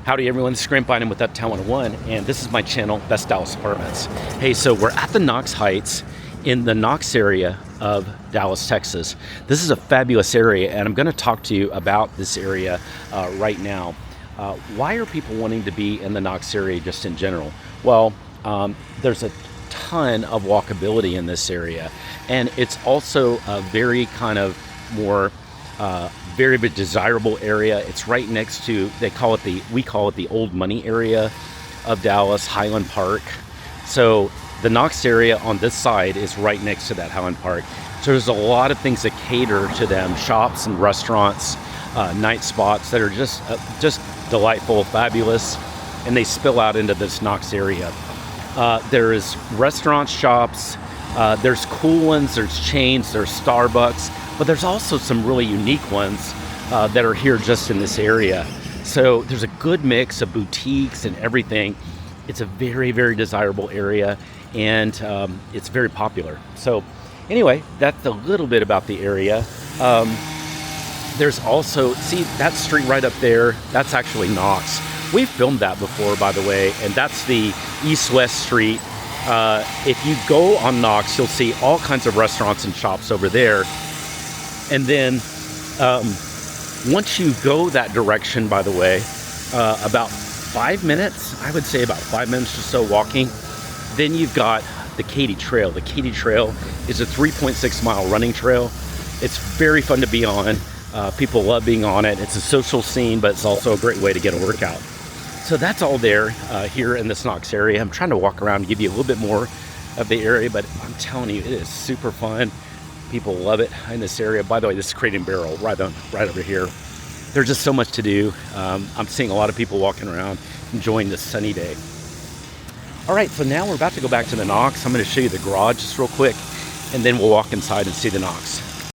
Howdy everyone, this is Grant Bynum with Uptown 101, and this is my channel, Best Dallas Apartments. Hey, so we're at the Knox Heights in the Knox area of Dallas, Texas. This is a fabulous area, and I'm going to talk to you about this area right now. Why are people wanting to be in the Knox area just in general? Well, there's a ton of walkability in this area, and it's also a very kind of more very desirable area. It's right next to, we call it the old money area of Dallas, Highland Park. So the Knox area on this side is right next to that Highland Park. So there's a lot of things that cater to them, shops and restaurants, night spots that are just delightful, fabulous, and they spill out into this Knox area. There's restaurant shops, there's cool ones, there's chains, there's Starbucks, but there's also some really unique ones that are here just in this area. So there's a good mix of boutiques and everything. It's a very, very desirable area, and it's very popular. So anyway, that's a little bit about the area. There's also, see that street right up there, that's actually Knox. We've filmed that before, by the way, and that's the east-west street. If you go on Knox, you'll see all kinds of restaurants and shops over there. And then once you go that direction, by the way, about 5 minutes, I would say about 5 minutes or so walking, then you've got the Katy Trail. The Katy Trail is a 3.6 mile running trail. It's very fun to be on. People love being on it. It's a social scene, but it's also a great way to get a workout. So that's all there here in this Knox area. I'm trying to walk around and give you a little bit more of the area, but I'm telling you, it is super fun. People love it in this area. By the way, this is Crate and Barrel right over here. There's just so much to do. I'm seeing a lot of people walking around enjoying this sunny day. All right, so now we're about to go back to the Knox. I'm going to show you the garage just real quick, and then we'll walk inside and see the Knox.